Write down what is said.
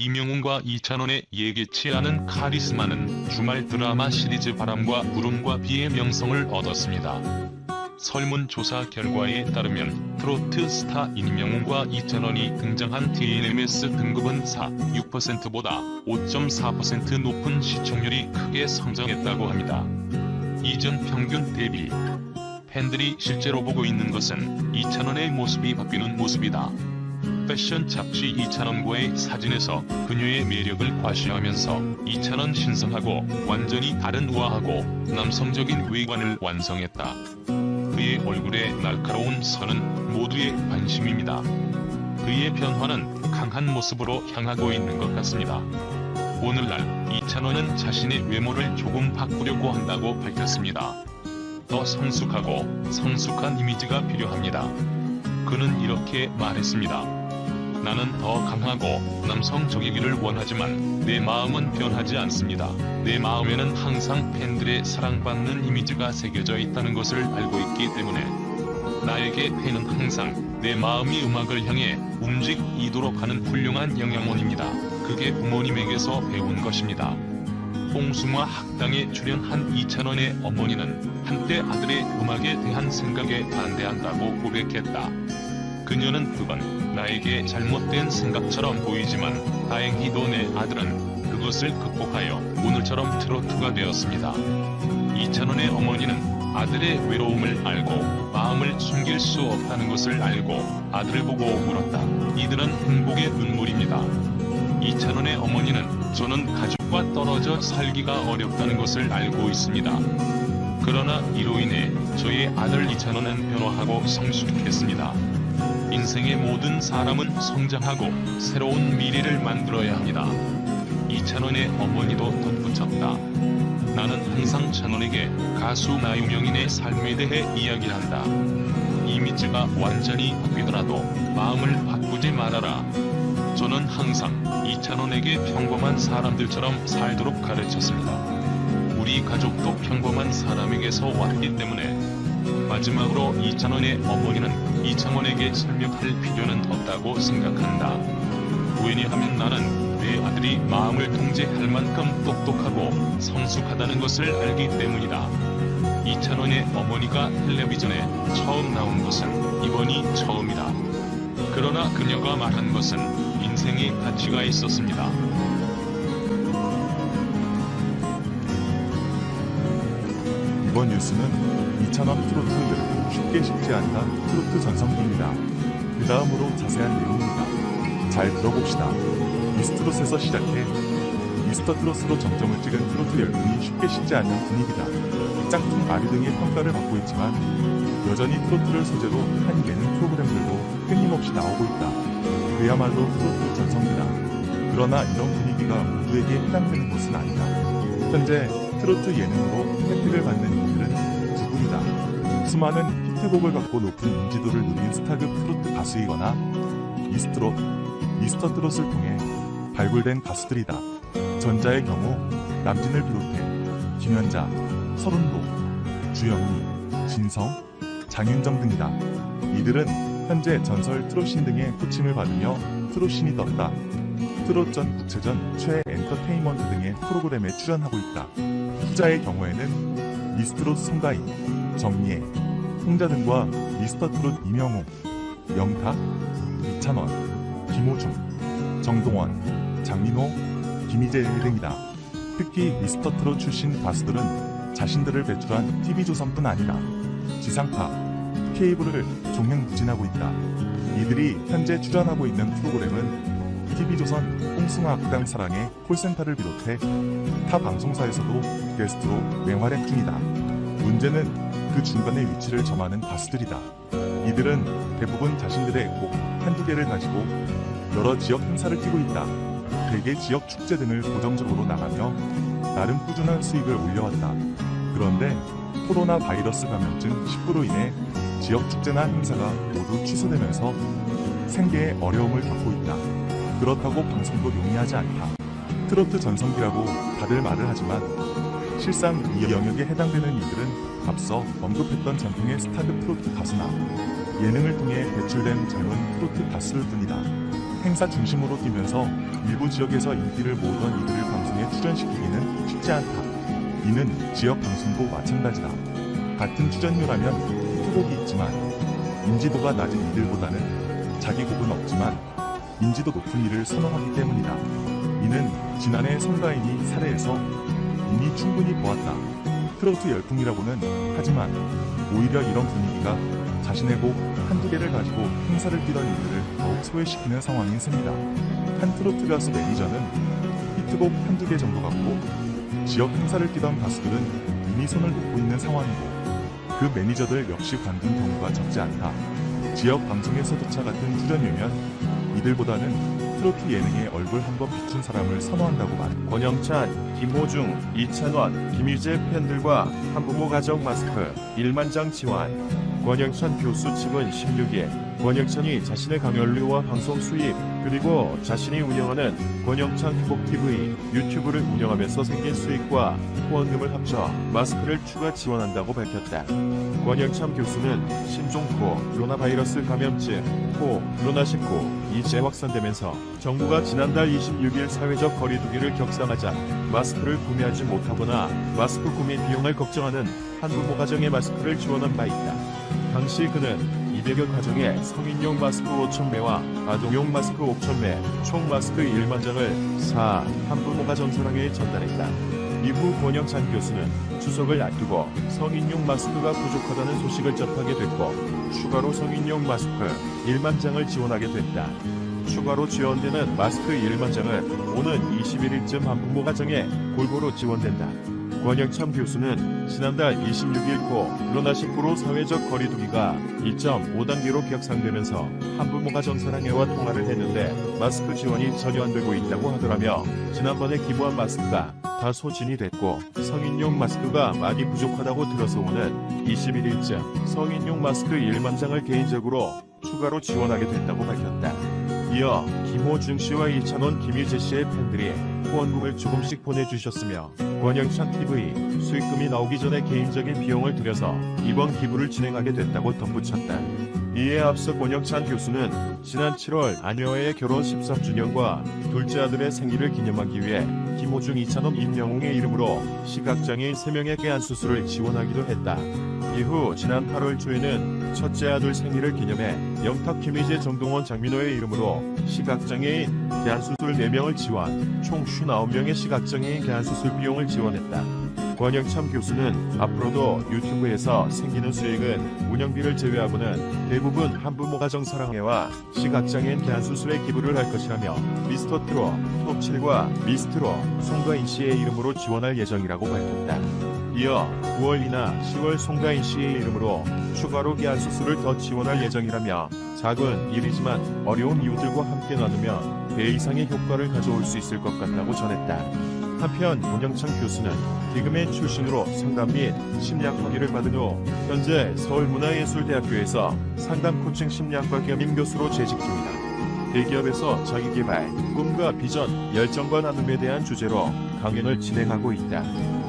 임영웅과 이찬원의 예기치 않은 카리스마는 주말 드라마 시리즈 바람과 구름과 비의 명성을 얻었습니다. 설문조사 결과에 따르면 트로트 스타 임영웅과 이찬원이 등장한 TNMS 등급은 6%보다 5.4% 높은 시청률이 크게 성장했다고 합니다. 이전 평균 대비 팬들이 실제로 보고 있는 것은 이찬원의 모습이 바뀌는 모습이다. 패션 잡지 이찬원과의 사진에서 그녀의 매력을 과시하면서 이찬원 신성하고 완전히 다른 우아하고 남성적인 외관을 완성했다. 그의 얼굴에 날카로운 선은 모두의 관심입니다. 그의 변화는 강한 모습으로 향하고 있는 것 같습니다. 오늘날 이찬원은 자신의 외모를 조금 바꾸려고 한다고 밝혔습니다. 더 성숙하고 성숙한 이미지가 필요합니다. 그는 이렇게 말했습니다. 나는 더 강하고 남성적이기를 원하지만 내 마음은 변하지 않습니다. 내 마음에는 항상 팬들의 사랑받는 이미지가 새겨져 있다는 것을 알고 있기 때문에 나에게 팬은 항상 내 마음이 음악을 향해 움직이도록 하는 훌륭한 영양원입니다. 그게 부모님에게서 배운 것입니다. 뽕숭아 학당에 출연한 이찬원의 어머니는 한때 아들의 음악에 대한 생각에 반대한다고 고백했다. 그녀는 그건 나에게 잘못된 생각처럼 보이지만 다행히도 내 아들은 그것을 극복하여 오늘처럼 트로트가 되었습니다. 이찬원의 어머니는 아들의 외로움을 알고 마음을 숨길 수 없다는 것을 알고 아들을 보고 울었다. 이들은 행복의 눈물입니다. 이찬원의 어머니는 저는 가족과 떨어져 살기가 어렵다는 것을 알고 있습니다. 그러나 이로 인해 저의 아들 이찬원은 변화하고 성숙했습니다. 인생의 모든 사람은 성장하고 새로운 미래를 만들어야 합니다. 이찬원의 어머니도 덧붙였다. 나는 항상 찬원에게 가수 나유명인의 삶에 대해 이야기한다. 이미지가 완전히 바뀌더라도 마음을 바꾸지 말아라. 저는 항상 이찬원에게 평범한 사람들처럼 살도록 가르쳤습니다. 우리 가족도 평범한 사람에게서 왔기 때문에 마지막으로 이찬원의 어머니는 이찬원에게 설명할 필요는 없다고 생각한다. 왜냐하면 나는 내 아들이 마음을 통제할 만큼 똑똑하고 성숙하다는 것을 알기 때문이다. 이찬원의 어머니가 텔레비전에 처음 나온 것은 이번이 처음이다. 그러나 그녀가 말한 것은 인생의 가치가 있었습니다. 이번 뉴스는 이찬원 트로트 매력도 쉽게 식지 않다 트로트 전성기입니다. 그 다음으로 자세한 내용입니다. 잘 들어봅시다. 미스트롯에서 시작해 미스터트롯으로 정점을 찍은 트로트 열풍이 쉽게 식지 않는 분위기다. 짝퉁 아리 등의 평가를 받고 있지만 여전히 트로트를 소재로 한 예능 프로그램들도 끊임없이 나오고 있다. 그야말로 트로트 전성기다. 그러나 이런 분위기가 모두에게 해당되는 것은 아니다. 현재 트로트 예능으로 혜택을 받는 이들은 두 분이다. 수많은 히트곡을 갖고 높은 인지도를 누린 스타급 트로트 가수이거나 미스트롯, 미스터트롯을 통해 발굴된 가수들이다. 전자의 경우 남진을 비롯해 김연자, 서른도, 주영미, 진성, 장윤정 등이다. 이들은 현재 전설 트롯신 등의 호칭을 받으며 트롯신이 떴다. 트롯전, 국체전, 최 엔터테인먼트 등의 프로그램에 출연하고 있다. 후자의 경우에는 미스트롯 송가인, 정예, 홍자 등과 미스터트롯 임영웅, 영탁, 이찬원, 김호중, 정동원, 장민호, 김희재 등이다. 특히 미스터트롯 출신 가수들은 자신들을 배출한 TV조선뿐 아니라 지상파, 케이블을 종횡무진하고 있다. 이들이 현재 출연하고 있는 프로그램은 TV조선 뽕숭아 악당 사랑의 콜센터를 비롯해 타 방송사에서도 게스트로 맹활약 중이다. 문제는 그 중간에 위치를 점하는 가수들이다. 이들은 대부분 자신들의 곡 한두 개를 가지고 여러 지역 행사를 뛰고 있다. 대개 지역 축제 등을 고정적으로 나가며 나름 꾸준한 수익을 올려왔다. 그런데 코로나 바이러스 감염증 19로 인해 지역 축제나 행사가 모두 취소되면서 생계에 어려움을 겪고 있다. 그렇다고 방송도 용이하지 않다. 트로트 전성기라고 다들 말을 하지만 실상 이 영역에 해당되는 이들은 앞서 언급했던 전통의 스타급 트로트 가수나 예능을 통해 배출된 젊은 트로트 가수들 뿐이다. 행사 중심으로 뛰면서 일부 지역에서 인기를 모으던 이들을 방송에 출연시키기는 쉽지 않다. 이는 지역 방송도 마찬가지다. 같은 출연료라면 히트곡이 있지만 인지도가 낮은 이들보다는 자기 곡은 없지만 인지도 높은 이를 선호하기 때문이다. 이는 지난해 송가인이 사례에서 이미 충분히 보았다. 트로트 열풍이라고는 하지만 오히려 이런 분위기가 자신의 곡 한두 개를 가지고 행사를 뛰던 이들을 더욱 소외시키는 상황이 생기다. 한 트로트 가수 매니저는 히트곡 한두 개 정도 갖고 지역 행사를 뛰던 가수들은 이미 손을 놓고 있는 상황이고 그 매니저들 역시 관둔 경우가 적지 않다. 지역 방송에서조차 같은 출연료면 이들보다는 트로트 예능에 얼굴 한번 비춘 사람을 선호한다고 말한다. 권영찬, 김호중, 이찬원, 김희재 팬들과 한부모 가정 마스크 1만 장 지원. 권영찬 교수 측은 16일 권영찬이 자신의 강연료와 방송 수입 그리고 자신이 운영하는 권영찬 행복TV 유튜브를 운영하면서 생긴 수익과 후원금을 합쳐 마스크를 추가 지원한다고 밝혔다. 권영찬 교수는 신종코, 로나바이러스 감염증, 코로나19 이 재확산되면서 정부가 지난달 26일 사회적 거리두기를 격상하자 마스크를 구매하지 못하거나 마스크 구매 비용을 걱정하는 한부모 가정에 마스크를 지원한 바 있다. 당시 그는 200여 가정에 성인용 마스크 5,000매와 아동용 마스크 5,000매, 총 마스크 1만 장을 한부모 가정 사랑에 전달했다. 이후 권영찬 교수는 추석을 앞두고 성인용 마스크가 부족하다는 소식을 접하게 됐고 추가로 성인용 마스크 1만 장을 지원하게 됐다. 추가로 지원되는 마스크 1만 장은 오는 21일쯤 한부모 가정에 골고루 지원된다. 권영찬 교수는 지난달 26일 코로나19로 사회적 거리두기가 2.5단계로 격상되면서 한부모 가정 사랑회와 통화를 했는데 마스크 지원이 전혀 안 되고 있다고 하더라며 지난번에 기부한 마스크가 다 소진이 됐고 성인용 마스크가 많이 부족하다고 들어서 오는 21일쯤 성인용 마스크 1만 장을 개인적으로 추가로 지원하게 됐다고 밝혔다. 이어 김호중 씨와 이찬원, 김희재 씨의 팬들이 후원금을 조금씩 보내주셨으며 권영찬 TV 수익금이 나오기 전에 개인적인 비용을 들여서 이번 기부를 진행하게 됐다고 덧붙였다. 이에 앞서 권영찬 교수는 지난 7월 아내와의 결혼 13주년과 둘째 아들의 생일을 기념하기 위해 김호중, 이찬원, 임영웅의 이름으로 시각장애인 3명의 개안 수술을 지원하기도 했다. 이후 지난 8월 초에는 첫째 아들 생일을 기념해 영탁, 김희재, 정동원, 장민호의 이름으로 시각장애인 개안수술 4명을 지원, 총 59명의 시각장애인 개안수술 비용을 지원했다. 권영찬 교수는 앞으로도 유튜브에서 생기는 수익은 운영비를 제외하고는 대부분 한부모 가정 사랑회와 시각장애인 개안수술에 기부를 할 것이라며 미스터트롯, 톱7과 미스트롯, 송가인 씨의 이름으로 지원할 예정이라고 밝혔다. 이어 9월이나 10월 송가인 씨의 이름으로 추가로 개안수술을 더 지원할 예정이라며 작은 일이지만 어려운 이웃들과 함께 나누면 배 이상의 효과를 가져올 수 있을 것 같다고 전했다. 한편 권영찬 교수는 개그맨 출신으로 상담 및 심리학 학위를 받은 후 현재 서울문화예술대학교에서 상담 코칭 심리학과 겸임 교수로 재직 중이다. 대기업에서 자기개발, 꿈과 비전, 열정과 나눔에 대한 주제로 강연을 진행하고 있다.